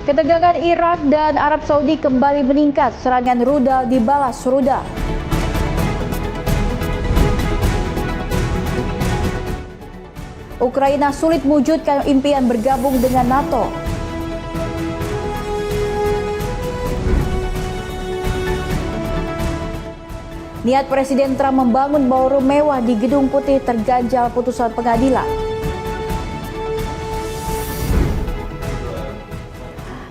Ketegangan Irak dan Arab Saudi kembali meningkat, serangan rudal dibalas rudal. Ukraina sulit mewujudkan impian bergabung dengan NATO. Niat Presiden Trump membangun ballroom mewah di Gedung Putih terganjal putusan pengadilan.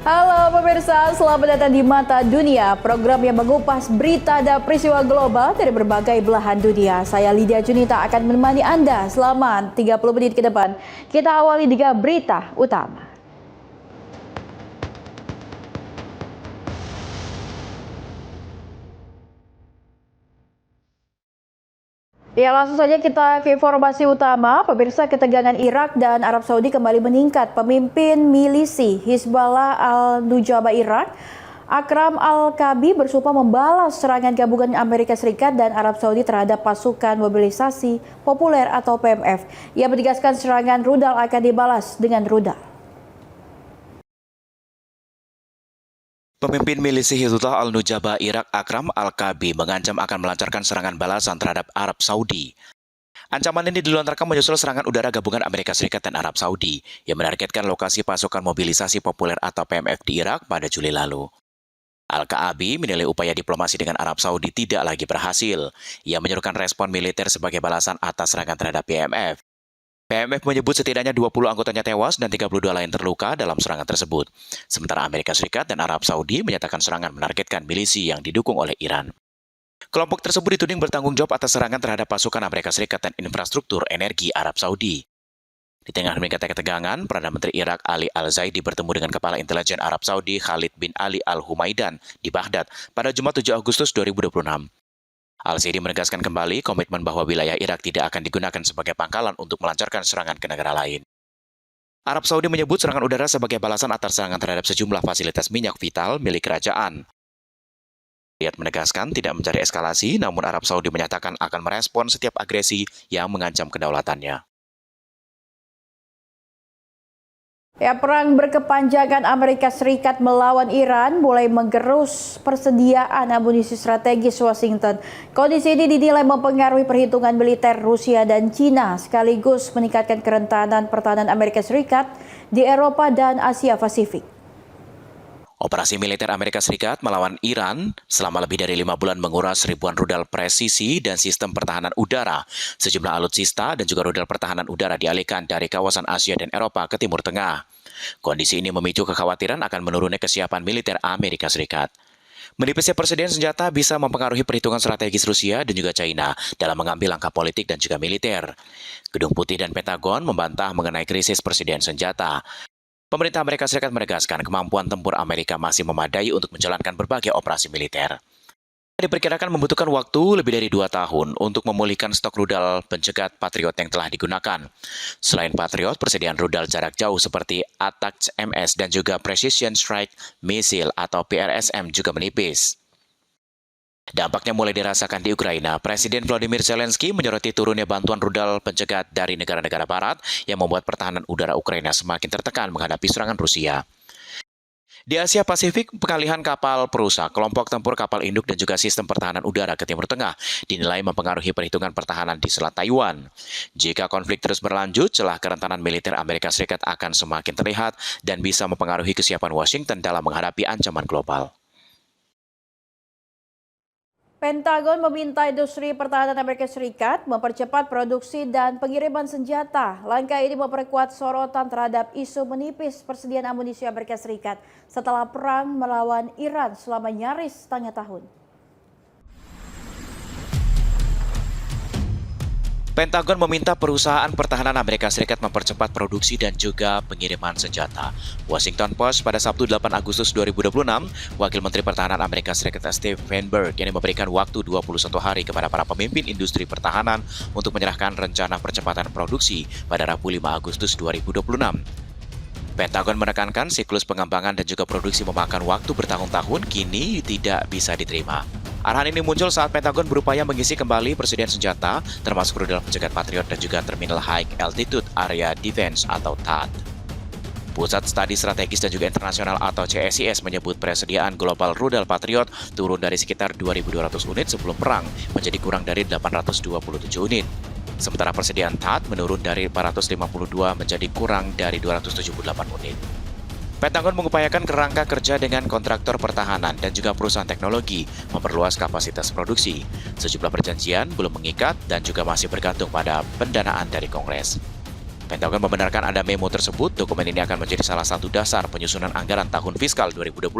Halo pemirsa, selamat datang di Mata Dunia, program yang mengupas berita dan peristiwa global dari berbagai belahan dunia. Saya Lydia Junita akan menemani Anda selama 30 menit ke depan. Kita awali dengan berita utama. Ya, langsung saja kita ke informasi utama. Pemirsa, ketegangan Irak dan Arab Saudi kembali meningkat. Pemimpin milisi Hizballah al-Nujaba Irak, Akram al-Kabi, bersumpah membalas serangan gabungan Amerika Serikat dan Arab Saudi terhadap pasukan mobilisasi populer atau PMF. Ia menegaskan serangan rudal akan dibalas dengan rudal. Pemimpin milisi Hizbullah al-Nujaba Irak Akram al-Kabi mengancam akan melancarkan serangan balasan terhadap Arab Saudi. Ancaman ini dilontarkan menyusul serangan udara gabungan Amerika Serikat dan Arab Saudi yang menargetkan lokasi pasukan mobilisasi populer atau PMF di Irak pada Juli lalu. Al-Kabi menilai upaya diplomasi dengan Arab Saudi tidak lagi berhasil. Ia menyerukan respon militer sebagai balasan atas serangan terhadap PMF. PMF menyebut setidaknya 20 anggotanya tewas dan 32 lain terluka dalam serangan tersebut. Sementara Amerika Serikat dan Arab Saudi menyatakan serangan menargetkan milisi yang didukung oleh Iran. Kelompok tersebut dituding bertanggung jawab atas serangan terhadap pasukan Amerika Serikat dan infrastruktur energi Arab Saudi. Di tengah meningkatnya ketegangan, Perdana Menteri Irak Ali Al-Zaidi bertemu dengan Kepala Intelijen Arab Saudi Khalid bin Ali Al-Humaidan di Baghdad pada Jumat 7 Agustus 2026. Al-Zaidi menegaskan kembali komitmen bahwa wilayah Irak tidak akan digunakan sebagai pangkalan untuk melancarkan serangan ke negara lain. Arab Saudi menyebut serangan udara sebagai balasan atas serangan terhadap sejumlah fasilitas minyak vital milik kerajaan. Riyadh menegaskan tidak mencari eskalasi, namun Arab Saudi menyatakan akan merespon setiap agresi yang mengancam kedaulatannya. Ya, perang berkepanjangan Amerika Serikat melawan Iran mulai menggerus persediaan amunisi strategis Washington. Kondisi ini dinilai mempengaruhi perhitungan militer Rusia dan Cina, sekaligus meningkatkan kerentanan pertahanan Amerika Serikat di Eropa dan Asia Pasifik. Operasi militer Amerika Serikat melawan Iran selama lebih dari 5 bulan menguras ribuan rudal presisi dan sistem pertahanan udara. Sejumlah alutsista dan juga rudal pertahanan udara dialihkan dari kawasan Asia dan Eropa ke Timur Tengah. Kondisi ini memicu kekhawatiran akan menurunnya kesiapan militer Amerika Serikat. Menipisnya persediaan senjata bisa mempengaruhi perhitungan strategis Rusia dan juga China dalam mengambil langkah politik dan juga militer. Gedung Putih dan Pentagon membantah mengenai krisis persediaan senjata. Pemerintah Amerika Serikat menegaskan kemampuan tempur Amerika masih memadai untuk menjalankan berbagai operasi militer. Diperkirakan membutuhkan waktu lebih dari 2 tahun untuk memulihkan stok rudal pencegat Patriot yang telah digunakan. Selain Patriot, persediaan rudal jarak jauh seperti ATACMS dan juga Precision Strike Missile atau PRSM juga menipis. Dampaknya mulai dirasakan di Ukraina. Presiden Volodymyr Zelensky menyoroti turunnya bantuan rudal pencegat dari negara-negara barat yang membuat pertahanan udara Ukraina semakin tertekan menghadapi serangan Rusia. Di Asia Pasifik, pengalihan kapal perusak, kelompok tempur kapal induk dan juga sistem pertahanan udara ke Timur Tengah dinilai mempengaruhi perhitungan pertahanan di Selat Taiwan. Jika konflik terus berlanjut, celah kerentanan militer Amerika Serikat akan semakin terlihat dan bisa mempengaruhi kesiapan Washington dalam menghadapi ancaman global. Pentagon meminta industri pertahanan Amerika Serikat mempercepat produksi dan pengiriman senjata. Langkah ini memperkuat sorotan terhadap isu menipis persediaan amunisi Amerika Serikat setelah perang melawan Iran selama nyaris setengah tahun. Pentagon meminta perusahaan pertahanan Amerika Serikat mempercepat produksi dan juga pengiriman senjata. Washington Post pada Sabtu 8 Agustus 2026, Wakil Menteri Pertahanan Amerika Serikat Steve Weinberg yang memberikan waktu 21 hari kepada para pemimpin industri pertahanan untuk menyerahkan rencana percepatan produksi pada Rabu 5 Agustus 2026. Pentagon menekankan siklus pengembangan dan juga produksi memakan waktu bertahun-tahun kini tidak bisa diterima. Arahan ini muncul saat Pentagon berupaya mengisi kembali persediaan senjata, termasuk rudal pencegat Patriot dan juga Terminal High Altitude Area Defense atau THAAD. Pusat Studi Strategis dan juga Internasional atau CSIS menyebut persediaan Global Rudal Patriot turun dari sekitar 2.200 unit sebelum perang menjadi kurang dari 827 unit. Sementara persediaan THAAD menurun dari 452 menjadi kurang dari 278 unit. Pentagon mengupayakan kerangka kerja dengan kontraktor pertahanan dan juga perusahaan teknologi memperluas kapasitas produksi. Sejumlah perjanjian belum mengikat dan juga masih bergantung pada pendanaan dari Kongres. Pentagon membenarkan ada memo tersebut. Dokumen ini akan menjadi salah satu dasar penyusunan anggaran tahun fiskal 2028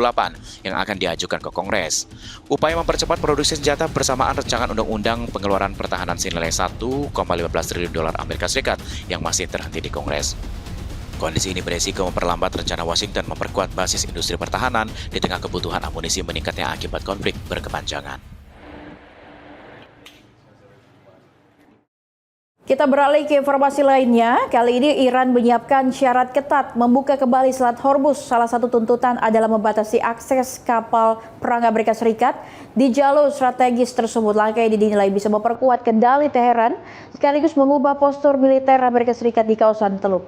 yang akan diajukan ke Kongres. Upaya mempercepat produksi senjata bersamaan rancangan undang-undang pengeluaran pertahanan senilai 1,15 triliun dolar Amerika Serikat yang masih terhenti di Kongres. Kondisi ini beresiko memperlambat rencana Washington memperkuat basis industri pertahanan di tengah kebutuhan amunisi meningkatnya akibat konflik berkepanjangan. Kita beralih ke informasi lainnya. Kali ini Iran menyiapkan syarat ketat membuka kembali Selat Hormuz. Salah satu tuntutan adalah membatasi akses kapal perang Amerika Serikat di jalur strategis tersebut. Langkah ini dinilai bisa memperkuat kendali Teheran sekaligus mengubah postur militer Amerika Serikat di kawasan Teluk.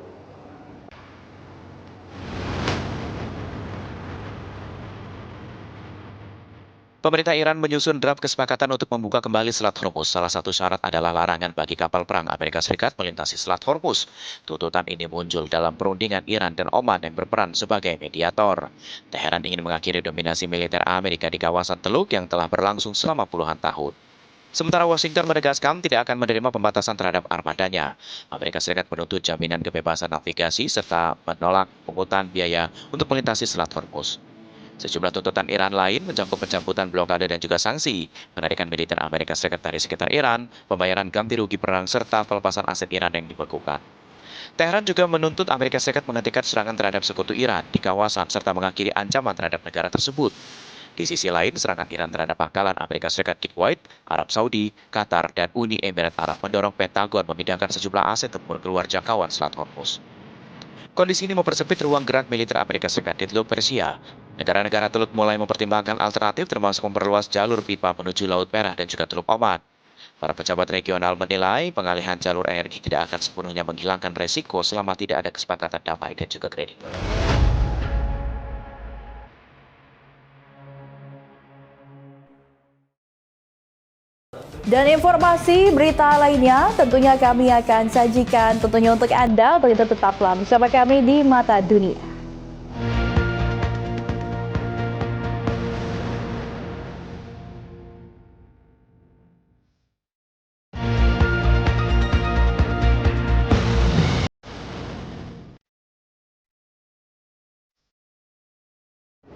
Pemerintah Iran menyusun draft kesepakatan untuk membuka kembali Selat Hormuz. Salah satu syarat adalah larangan bagi kapal perang Amerika Serikat melintasi Selat Hormuz. Tuntutan ini muncul dalam perundingan Iran dan Oman yang berperan sebagai mediator. Teheran ingin mengakhiri dominasi militer Amerika di kawasan Teluk yang telah berlangsung selama puluhan tahun. Sementara Washington menegaskan tidak akan menerima pembatasan terhadap armadanya. Amerika Serikat menuntut jaminan kebebasan navigasi serta menolak pungutan biaya untuk melintasi Selat Hormuz. Sejumlah tuntutan Iran lain mencakup pencabutan blokade dan juga sanksi, penarikan militer Amerika Serikat dari sekitar Iran, pembayaran ganti rugi perang, serta pelepasan aset Iran yang dibekukan. Teheran juga menuntut Amerika Serikat menghentikan serangan terhadap sekutu Iran di kawasan serta mengakhiri ancaman terhadap negara tersebut. Di sisi lain, serangan Iran terhadap pangkalan Amerika Serikat di Kuwait, Arab Saudi, Qatar, dan Uni Emirat Arab mendorong Pentagon memindahkan sejumlah aset tempur keluar jangkauan Selat Hormuz. Kondisi ini mempersempit ruang gerak militer Amerika Serikat di Teluk Persia. Negara-negara Teluk mulai mempertimbangkan alternatif termasuk memperluas jalur pipa menuju Laut Merah dan juga Teluk Oman. Para pejabat regional menilai pengalihan jalur energi tidak akan sepenuhnya menghilangkan resiko selama tidak ada kesepakatan damai dan juga kredibel. Dan informasi berita lainnya tentunya kami akan sajikan tentunya untuk Anda. Untuk itu tetaplah bersama kami di Mata Dunia.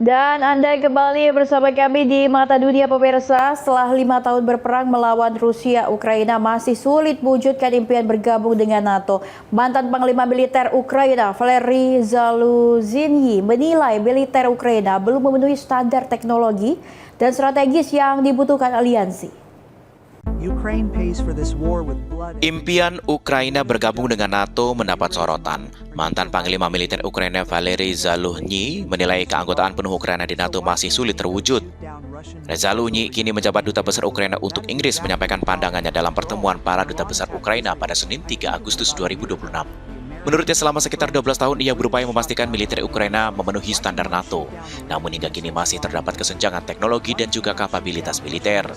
Dan Anda kembali bersama kami di Mata Dunia pemirsa. Setelah 5 tahun berperang melawan Rusia, Ukraina masih sulit mewujudkan impian bergabung dengan NATO. Mantan Panglima Militer Ukraina, Valery Zaluzhnyi, menilai militer Ukraina belum memenuhi standar teknologi dan strategis yang dibutuhkan aliansi. Impian Ukraina bergabung dengan NATO mendapat sorotan. Mantan Panglima Militer Ukraina Valery Zaluzhnyi menilai keanggotaan penuh Ukraina di NATO masih sulit terwujud. Zaluzhnyi kini menjabat Duta Besar Ukraina untuk Inggris menyampaikan pandangannya dalam pertemuan para Duta Besar Ukraina pada Senin 3 Agustus 2026. Menurutnya selama sekitar 12 tahun ia berupaya memastikan militer Ukraina memenuhi standar NATO. Namun hingga kini masih terdapat kesenjangan teknologi dan juga kapabilitas militer.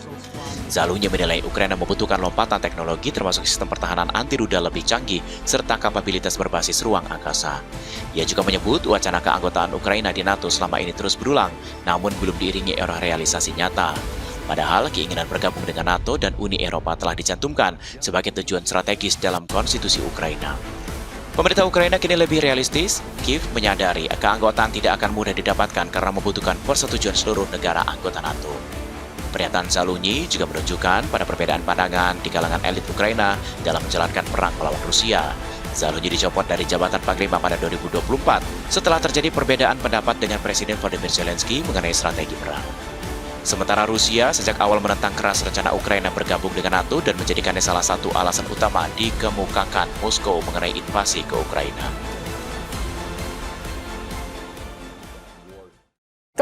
Zaluzhnyi menilai Ukraina membutuhkan lompatan teknologi termasuk sistem pertahanan anti-rudal lebih canggih serta kapabilitas berbasis ruang angkasa. Ia juga menyebut wacana keanggotaan Ukraina di NATO selama ini terus berulang, namun belum diiringi oleh realisasi nyata. Padahal keinginan bergabung dengan NATO dan Uni Eropa telah dicantumkan sebagai tujuan strategis dalam konstitusi Ukraina. Pemerintah Ukraina kini lebih realistis. Kiev menyadari keanggotaan tidak akan mudah didapatkan karena membutuhkan persetujuan seluruh negara anggota NATO. Pernyataan Zaluzhnyi juga menunjukkan pada perbedaan pandangan di kalangan elit Ukraina dalam menjalankan perang melawan Rusia. Zaluzhnyi dicopot dari jabatan Panglima pada 2024 setelah terjadi perbedaan pendapat dengan Presiden Volodymyr Zelensky mengenai strategi perang. Sementara Rusia sejak awal menentang keras rencana Ukraina bergabung dengan NATO dan menjadikannya salah satu alasan utama dikemukakan Moskow mengenai invasi ke Ukraina.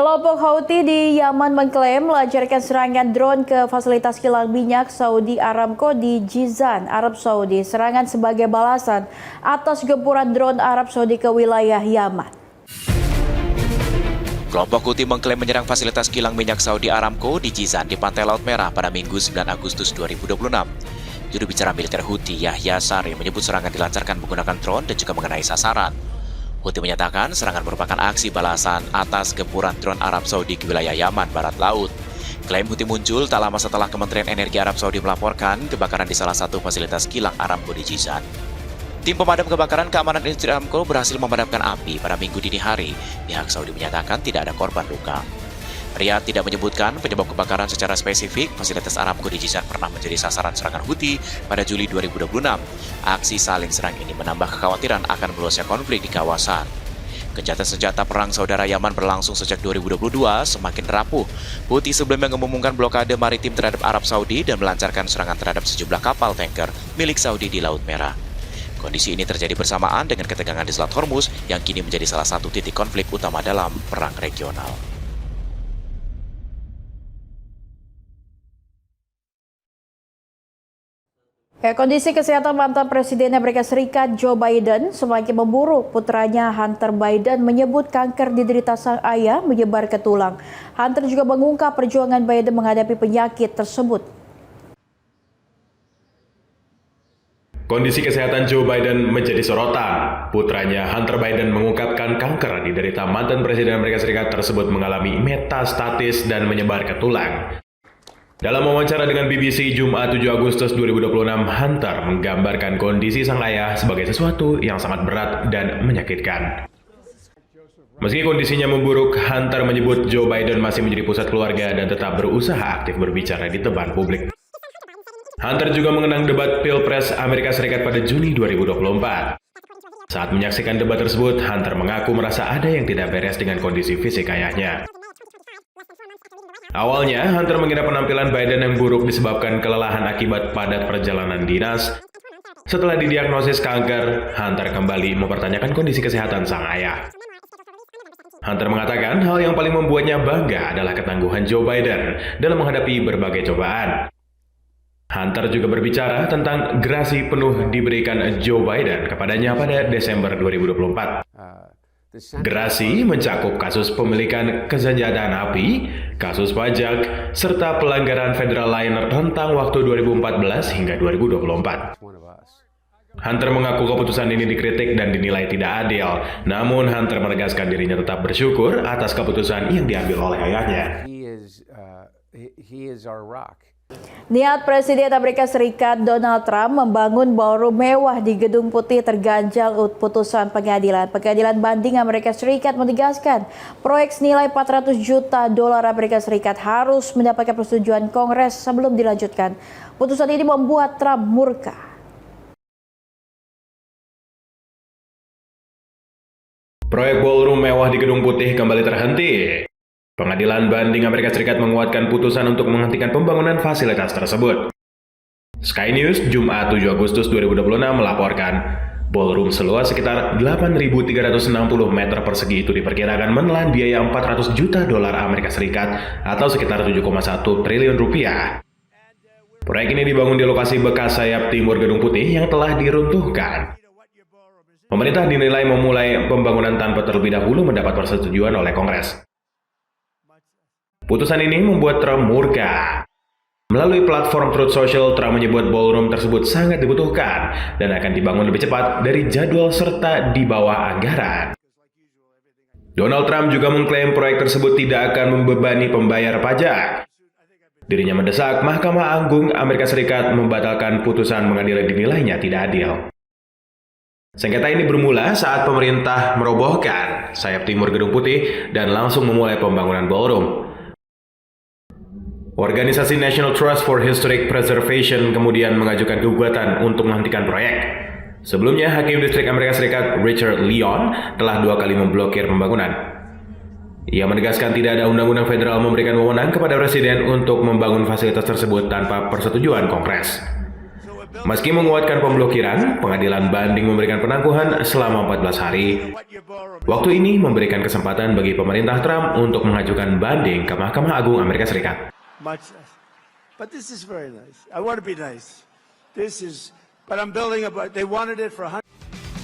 Kelompok Houthi di Yaman mengklaim melancarkan serangan drone ke fasilitas kilang minyak Saudi Aramco di Jizan, Arab Saudi. Serangan sebagai balasan atas gempuran drone Arab Saudi ke wilayah Yaman. Kelompok Houthi mengklaim menyerang fasilitas kilang minyak Saudi Aramco di Jizan di Pantai Laut Merah pada Minggu 9 Agustus 2026. Juru bicara militer Houthi Yahya Sari menyebut serangan dilancarkan menggunakan drone dan juga mengenai sasaran. Houthi menyatakan serangan merupakan aksi balasan atas gempuran drone Arab Saudi ke wilayah Yaman Barat Laut. Klaim Houthi muncul tak lama setelah Kementerian Energi Arab Saudi melaporkan kebakaran di salah satu fasilitas kilang Aramco di Jizan. Tim pemadam kebakaran keamanan industri Aramco berhasil memadamkan api pada Minggu dini hari. Pihak Saudi menyatakan tidak ada korban luka. Riyadh tidak menyebutkan penyebab kebakaran secara spesifik. Fasilitas Aramco di Jizan pernah menjadi sasaran serangan Houthi pada Juli 2026. Aksi saling serang ini menambah kekhawatiran akan meluasnya konflik di kawasan. Gencatan senjata perang saudara Yaman berlangsung sejak 2022 semakin rapuh. Houthi sebelumnya mengumumkan blokade maritim terhadap Arab Saudi dan melancarkan serangan terhadap sejumlah kapal tanker milik Saudi di Laut Merah. Kondisi ini terjadi bersamaan dengan ketegangan di Selat Hormuz yang kini menjadi salah satu titik konflik utama dalam perang regional. Kondisi kesehatan mantan Presiden Amerika Serikat Joe Biden semakin memburuk. Putranya Hunter Biden menyebut kanker diderita sang ayah menyebar ke tulang. Hunter juga mengungkap perjuangan Biden menghadapi penyakit tersebut. Kondisi kesehatan Joe Biden menjadi sorotan. Putranya Hunter Biden mengungkapkan kanker diderita mantan Presiden Amerika Serikat tersebut mengalami metastatis dan menyebar ke tulang. Dalam wawancara dengan BBC Jumat 7 Agustus 2026, Hunter menggambarkan kondisi sang ayah sebagai sesuatu yang sangat berat dan menyakitkan. Meski kondisinya memburuk, Hunter menyebut Joe Biden masih menjadi pusat keluarga dan tetap berusaha aktif berbicara di depan publik. Hunter juga mengenang debat Pilpres Amerika Serikat pada Juni 2024. Saat menyaksikan debat tersebut, Hunter mengaku merasa ada yang tidak beres dengan kondisi fisik ayahnya. Awalnya, Hunter mengira penampilan Biden yang buruk disebabkan kelelahan akibat padat perjalanan dinas. Setelah didiagnosis kanker, Hunter kembali mempertanyakan kondisi kesehatan sang ayah. Hunter mengatakan hal yang paling membuatnya bangga adalah ketangguhan Joe Biden dalam menghadapi berbagai cobaan. Hunter juga berbicara tentang gerasi penuh diberikan Joe Biden kepadanya pada Desember 2024. Gerasi mencakup kasus pemilikan kesenjataan api, kasus pajak, serta pelanggaran federal lain rentang waktu 2014 hingga 2024. Hunter mengaku keputusan ini dikritik dan dinilai tidak adil, namun Hunter menegaskan dirinya tetap bersyukur atas keputusan yang diambil oleh ayahnya. He is our rock. Niat Presiden Amerika Serikat Donald Trump membangun ballroom mewah di Gedung Putih terganjal putusan pengadilan. Pengadilan banding Amerika Serikat menegaskan proyek senilai 400 juta dolar Amerika Serikat harus mendapatkan persetujuan Kongres sebelum dilanjutkan. Putusan ini membuat Trump murka. Proyek ballroom mewah di Gedung Putih kembali terhenti. Pengadilan banding Amerika Serikat menguatkan putusan untuk menghentikan pembangunan fasilitas tersebut. Sky News Jumat 7 Agustus 2026 melaporkan, ballroom seluas sekitar 8.360 meter persegi itu diperkirakan menelan biaya 400 juta dolar Amerika Serikat atau sekitar 7,1 triliun rupiah. Proyek ini dibangun di lokasi bekas sayap timur Gedung Putih yang telah diruntuhkan. Pemerintah dinilai memulai pembangunan tanpa terlebih dahulu mendapat persetujuan oleh Kongres. Putusan ini membuat Trump murka. Melalui platform Truth Social, Trump menyebut ballroom tersebut sangat dibutuhkan dan akan dibangun lebih cepat dari jadwal serta di bawah anggaran. Donald Trump juga mengklaim proyek tersebut tidak akan membebani pembayar pajak. Dirinya mendesak Mahkamah Agung Amerika Serikat membatalkan putusan pengadilan dinilainya tidak adil. Sengketa ini bermula saat pemerintah merobohkan sayap timur Gedung Putih dan langsung memulai pembangunan ballroom. Organisasi National Trust for Historic Preservation kemudian mengajukan gugatan untuk menghentikan proyek. Sebelumnya, Hakim Distrik Amerika Serikat Richard Leon telah 2 kali memblokir pembangunan. Ia menegaskan tidak ada undang-undang federal memberikan wewenang kepada Presiden untuk membangun fasilitas tersebut tanpa persetujuan Kongres. Meski menguatkan pemblokiran, pengadilan banding memberikan penangguhan selama 14 hari. Waktu ini memberikan kesempatan bagi pemerintah Trump untuk mengajukan banding ke Mahkamah Agung Amerika Serikat. But this is very nice. I want to be nice. But I'm building they wanted it for 100.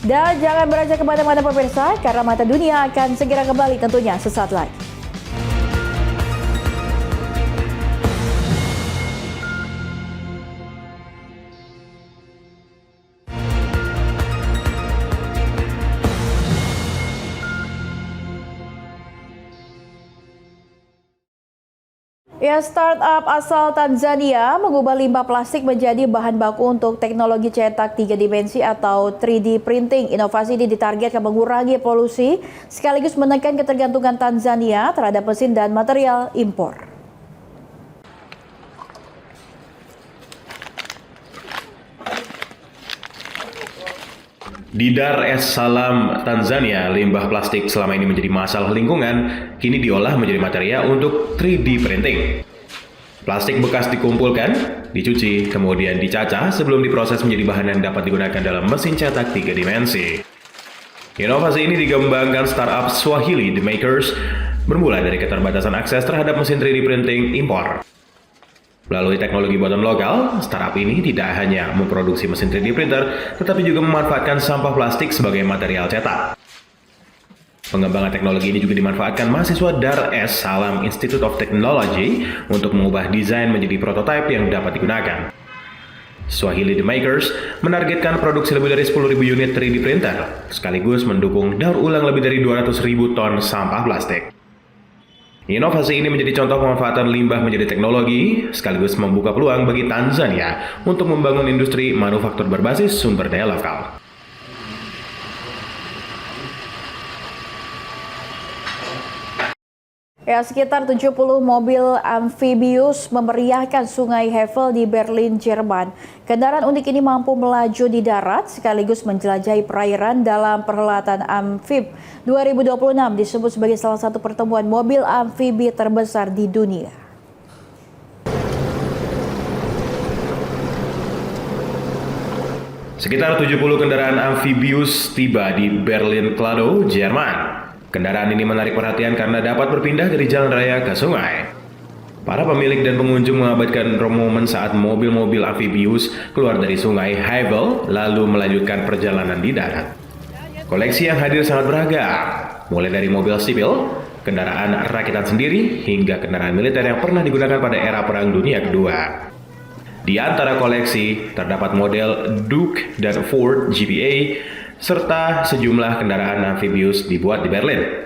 Dan jangan beranjak kemana-mana pemirsa, karena Mata Dunia akan segera kembali tentunya sesaat lagi. Ya, startup asal Tanzania mengubah limbah plastik menjadi bahan baku untuk teknologi cetak 3 dimensi atau 3D printing. Inovasi ini ditargetkan mengurangi polusi sekaligus menekan ketergantungan Tanzania terhadap mesin dan material impor. Di Dar es Salaam, Tanzania, limbah plastik selama ini menjadi masalah lingkungan, kini diolah menjadi material untuk 3D printing. Plastik bekas dikumpulkan, dicuci, kemudian dicacah sebelum diproses menjadi bahan yang dapat digunakan dalam mesin cetak 3 dimensi. Inovasi ini dikembangkan startup Swahili The Makers, bermula dari keterbatasan akses terhadap mesin 3D printing impor. Melalui teknologi buatan lokal, startup ini tidak hanya memproduksi mesin 3D printer, tetapi juga memanfaatkan sampah plastik sebagai material cetak. Pengembangan teknologi ini juga dimanfaatkan mahasiswa Dar es Salaam Institute of Technology untuk mengubah desain menjadi prototipe yang dapat digunakan. Swahili The Makers menargetkan produksi lebih dari 10.000 unit 3D printer, sekaligus mendukung daur ulang lebih dari 200.000 ton sampah plastik. Inovasi ini menjadi contoh pemanfaatan limbah menjadi teknologi, sekaligus membuka peluang bagi Tanzania untuk membangun industri manufaktur berbasis sumber daya lokal. Ya, sekitar 70 mobil amfibius memeriahkan Sungai Havel di Berlin, Jerman. Kendaraan unik ini mampu melaju di darat sekaligus menjelajahi perairan dalam perhelatan Amfib 2026 disebut sebagai salah satu pertemuan mobil amfibi terbesar di dunia. Sekitar 70 kendaraan amfibius tiba di Berlin Kladow, Jerman. Kendaraan ini menarik perhatian karena dapat berpindah dari jalan raya ke sungai. Para pemilik dan pengunjung mengabadikan momen saat mobil-mobil amfibius keluar dari sungai Havel lalu melanjutkan perjalanan di darat. Koleksi yang hadir sangat beragam, mulai dari mobil sipil, kendaraan rakitan sendiri, hingga kendaraan militer yang pernah digunakan pada era Perang Dunia Kedua. Di antara koleksi terdapat model Duke dan Ford GPA, serta sejumlah kendaraan amfibius dibuat di Berlin.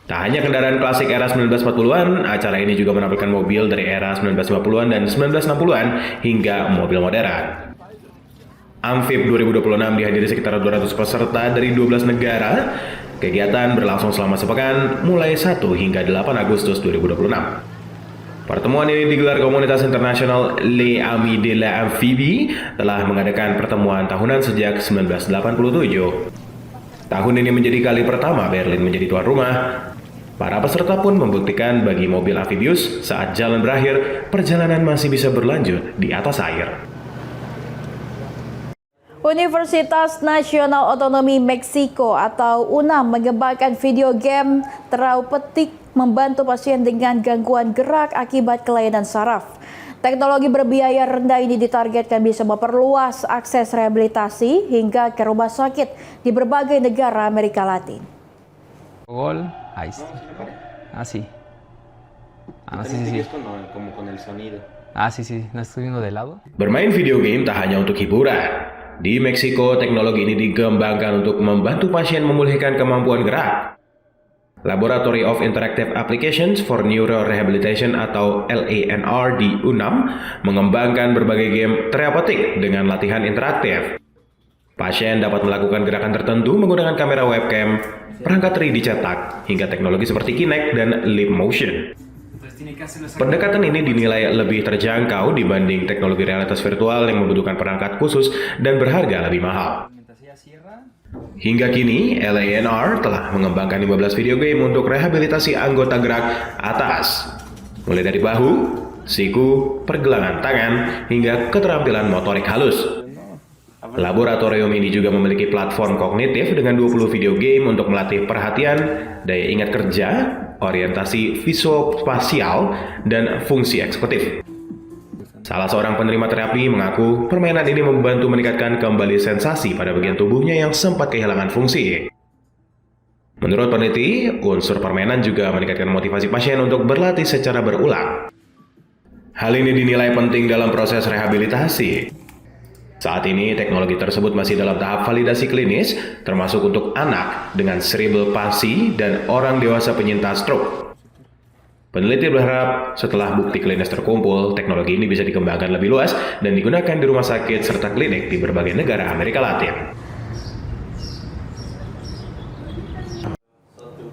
Tak hanya kendaraan klasik era 1940-an, acara ini juga menampilkan mobil dari era 1950-an dan 1960-an hingga mobil modern. Amfib 2026 dihadiri sekitar 200 peserta dari 12 negara. Kegiatan berlangsung selama sepekan mulai 1 hingga 8 Agustus 2026. Pertemuan ini digelar komunitas internasional Les Amis de la Amphibie telah mengadakan pertemuan tahunan sejak 1987. Tahun ini menjadi kali pertama Berlin menjadi tuan rumah. Para peserta pun membuktikan bagi mobil amfibius saat jalan berakhir, perjalanan masih bisa berlanjut di atas air. Universitas Nasional Otonomi Meksiko atau UNAM mengembangkan video game terapeutik membantu pasien dengan gangguan gerak akibat kelainan saraf. Teknologi berbiaya rendah ini ditargetkan bisa memperluas akses rehabilitasi hingga ke rumah sakit di berbagai negara Amerika Latin. Gol, ahí está. Ah, sí. Ah, sí, sí, sí. Ah, sí, sí. ¿No estoy viendo de lado? Bermain video game tak hanya untuk hiburan. Di Meksiko, teknologi ini dikembangkan untuk membantu pasien memulihkan kemampuan gerak. Laboratory of Interactive Applications for Neurorehabilitation atau LANR di UNAM mengembangkan berbagai game terapeutik dengan latihan interaktif. Pasien dapat melakukan gerakan tertentu menggunakan kamera webcam, perangkat 3D cetak, hingga teknologi seperti Kinect dan Leap Motion. Pendekatan ini dinilai lebih terjangkau dibanding teknologi realitas virtual yang membutuhkan perangkat khusus dan berharga lebih mahal. Hingga kini, LANR telah mengembangkan 15 video game untuk rehabilitasi anggota gerak atas, mulai dari bahu, siku, pergelangan tangan, hingga keterampilan motorik halus. Laboratorium ini juga memiliki platform kognitif dengan 20 video game untuk melatih perhatian, daya ingat kerja, orientasi visuospasial, dan fungsi eksekutif. Salah seorang penerima terapi mengaku permainan ini membantu meningkatkan kembali sensasi pada bagian tubuhnya yang sempat kehilangan fungsi. Menurut peneliti, unsur permainan juga meningkatkan motivasi pasien untuk berlatih secara berulang. Hal ini dinilai penting dalam proses rehabilitasi. Saat ini, teknologi tersebut masih dalam tahap validasi klinis, termasuk untuk anak dengan cerebral palsy dan orang dewasa penyintas stroke. Peneliti berharap setelah bukti klinis terkumpul, teknologi ini bisa dikembangkan lebih luas dan digunakan di rumah sakit serta klinik di berbagai negara Amerika Latin.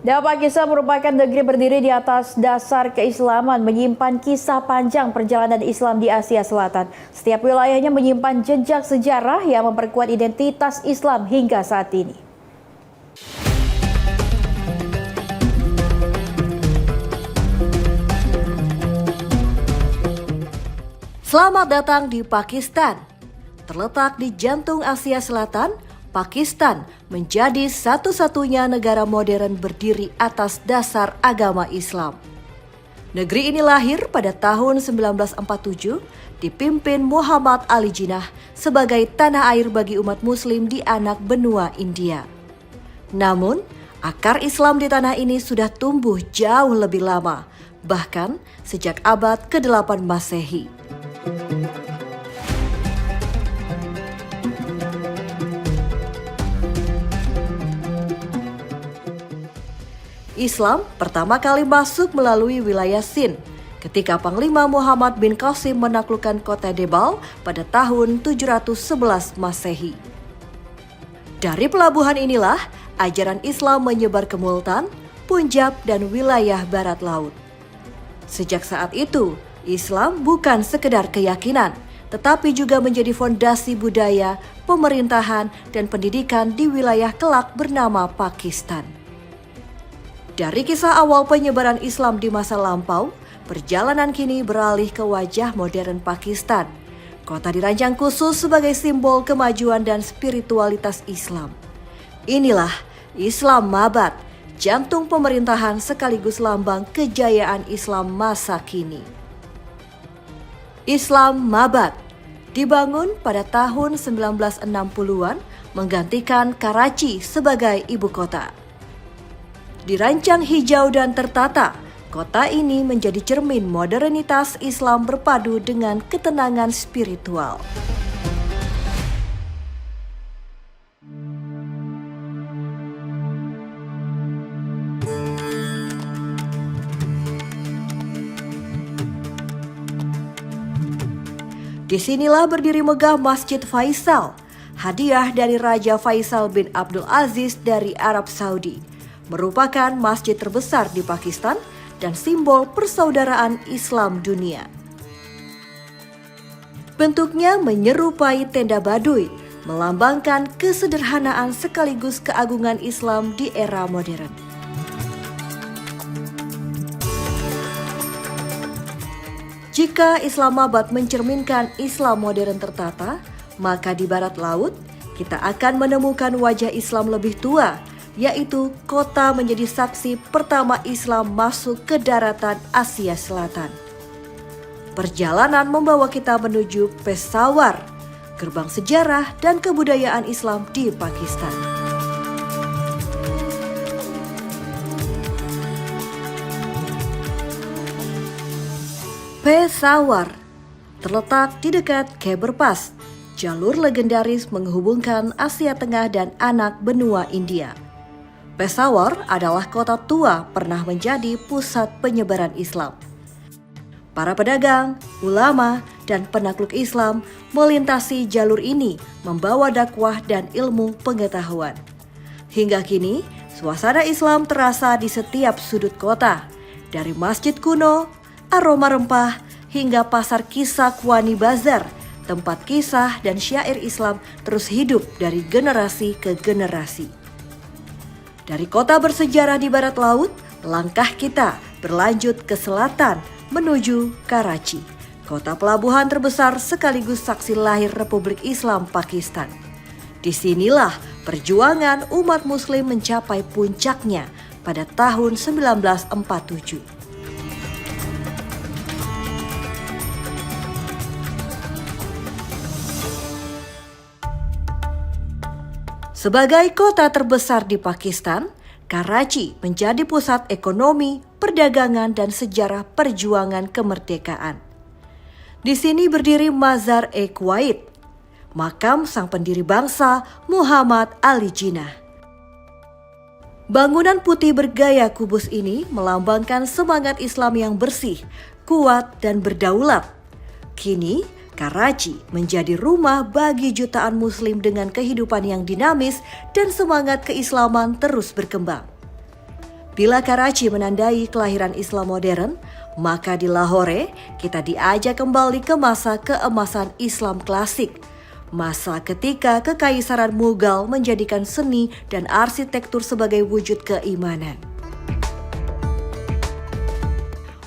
Pakistan merupakan negeri berdiri di atas dasar keislaman, menyimpan kisah panjang perjalanan Islam di Asia Selatan. Setiap wilayahnya menyimpan jejak sejarah yang memperkuat identitas Islam hingga saat ini. Selamat datang di Pakistan. Terletak di jantung Asia Selatan, Pakistan menjadi satu-satunya negara modern berdiri atas dasar agama Islam. Negeri ini lahir pada tahun 1947, dipimpin Muhammad Ali Jinnah sebagai tanah air bagi umat muslim di anak benua India. Namun, akar Islam di tanah ini sudah tumbuh jauh lebih lama, bahkan sejak abad ke-8 Masehi. Islam pertama kali masuk melalui wilayah Sind ketika Panglima Muhammad bin Qasim menaklukkan kota Debal pada tahun 711 Masehi. Dari pelabuhan inilah ajaran Islam menyebar ke Multan, Punjab, dan wilayah barat laut. Sejak saat itu, Islam bukan sekedar keyakinan, tetapi juga menjadi fondasi budaya, pemerintahan, dan pendidikan di wilayah kelak bernama Pakistan. Dari kisah awal penyebaran Islam di masa lampau, perjalanan kini beralih ke wajah modern Pakistan. Kota dirancang khusus sebagai simbol kemajuan dan spiritualitas Islam. Inilah Islamabad, jantung pemerintahan sekaligus lambang kejayaan Islam masa kini. Islamabad dibangun pada tahun 1960-an menggantikan Karachi sebagai ibu kota. Dirancang hijau dan tertata, kota ini menjadi cermin modernitas Islam berpadu dengan ketenangan spiritual. Disinilah berdiri megah Masjid Faisal, hadiah dari Raja Faisal bin Abdul Aziz dari Arab Saudi. Merupakan masjid terbesar di Pakistan dan simbol persaudaraan Islam dunia. Bentuknya menyerupai tenda Baduy, melambangkan kesederhanaan sekaligus keagungan Islam di era modern. Jika Islamabad mencerminkan Islam modern tertata, maka di barat laut kita akan menemukan wajah Islam lebih tua, yaitu kota menjadi saksi pertama Islam masuk ke daratan Asia Selatan. Perjalanan membawa kita menuju Peshawar, gerbang sejarah dan kebudayaan Islam di Pakistan. Peshawar terletak di dekat Khyber Pass, jalur legendaris menghubungkan Asia Tengah dan anak benua India. Peshawar adalah kota tua pernah menjadi pusat penyebaran Islam. Para pedagang, ulama, dan penakluk Islam melintasi jalur ini membawa dakwah dan ilmu pengetahuan. Hingga kini, suasana Islam terasa di setiap sudut kota, dari masjid kuno, aroma rempah, hingga pasar kisah Kwani Bazar, tempat kisah dan syair Islam terus hidup dari generasi ke generasi. Dari kota bersejarah di barat laut, langkah kita berlanjut ke selatan menuju Karachi, kota pelabuhan terbesar sekaligus saksi lahir Republik Islam Pakistan. Disinilah perjuangan umat Muslim mencapai puncaknya pada tahun 1947. Sebagai kota terbesar di Pakistan, Karachi menjadi pusat ekonomi, perdagangan, dan sejarah perjuangan kemerdekaan. Di sini berdiri Mazar-e-Quaid, makam sang pendiri bangsa Muhammad Ali Jinnah. Bangunan putih bergaya kubus ini melambangkan semangat Islam yang bersih, kuat, dan berdaulat. Kini, Karachi menjadi rumah bagi jutaan Muslim dengan kehidupan yang dinamis dan semangat keislaman terus berkembang. Bila Karachi menandai kelahiran Islam modern, maka di Lahore kita diajak kembali ke masa keemasan Islam klasik, masa ketika kekaisaran Mughal menjadikan seni dan arsitektur sebagai wujud keimanan.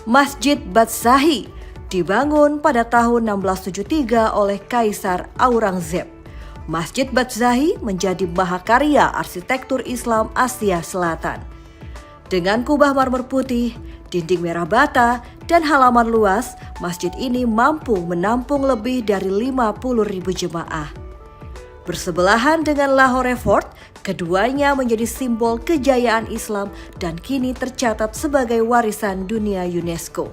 Masjid Badzahi dibangun pada tahun 1673 oleh Kaisar Aurangzeb. Masjid Badzahi menjadi mahakarya arsitektur Islam Asia Selatan. Dengan kubah marmer putih, dinding merah bata, dan halaman luas, masjid ini mampu menampung lebih dari 50.000 jemaah. Bersebelahan dengan Lahore Fort, keduanya menjadi simbol kejayaan Islam dan kini tercatat sebagai warisan dunia UNESCO.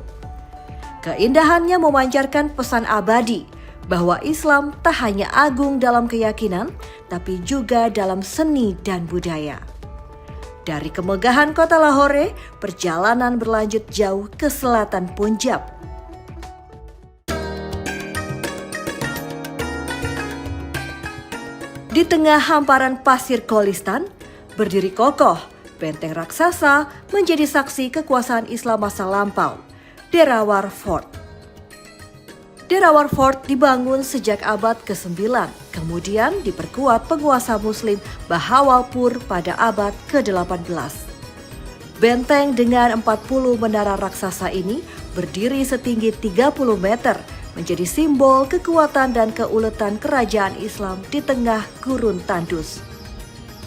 Keindahannya memancarkan pesan abadi bahwa Islam tak hanya agung dalam keyakinan, tapi juga dalam seni dan budaya. Dari kemegahan kota Lahore, perjalanan berlanjut jauh ke selatan Punjab. Di tengah hamparan pasir Kholistan, berdiri kokoh, benteng raksasa menjadi saksi kekuasaan Islam masa lampau. Derawar Fort. Derawar Fort dibangun sejak abad ke-9, kemudian diperkuat penguasa Muslim Bahawalpur pada abad ke-18. Benteng dengan 40 menara raksasa ini berdiri setinggi 30 meter, menjadi simbol kekuatan dan keuletan kerajaan Islam di tengah gurun tandus.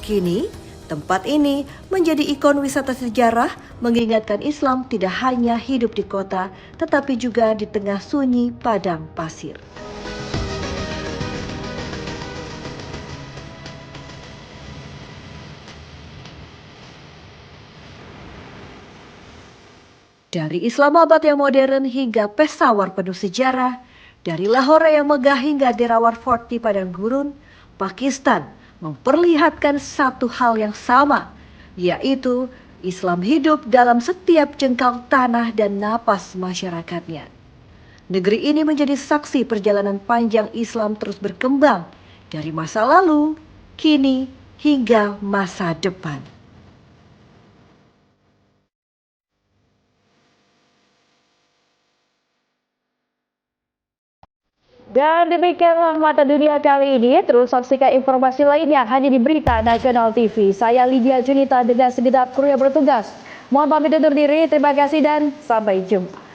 Kini, tempat ini menjadi ikon wisata sejarah, mengingatkan Islam tidak hanya hidup di kota, tetapi juga di tengah sunyi padang pasir. Dari Islamabad yang modern hingga Peshawar penuh sejarah, dari Lahore yang megah hingga Derawar Fort di padang gurun, Pakistan memperlihatkan satu hal yang sama, yaitu Islam hidup dalam setiap jengkal tanah dan napas masyarakatnya. Negeri ini menjadi saksi perjalanan panjang Islam terus berkembang dari masa lalu, kini, hingga masa depan. Dan demikianlah Mata Dunia kali ini. Terus saksikan informasi lainnya hanya di Berita Nasional TV. Saya Lydia Junita dengan segenap kru yang bertugas. Mohon pamit undur diri. Terima kasih dan sampai jumpa.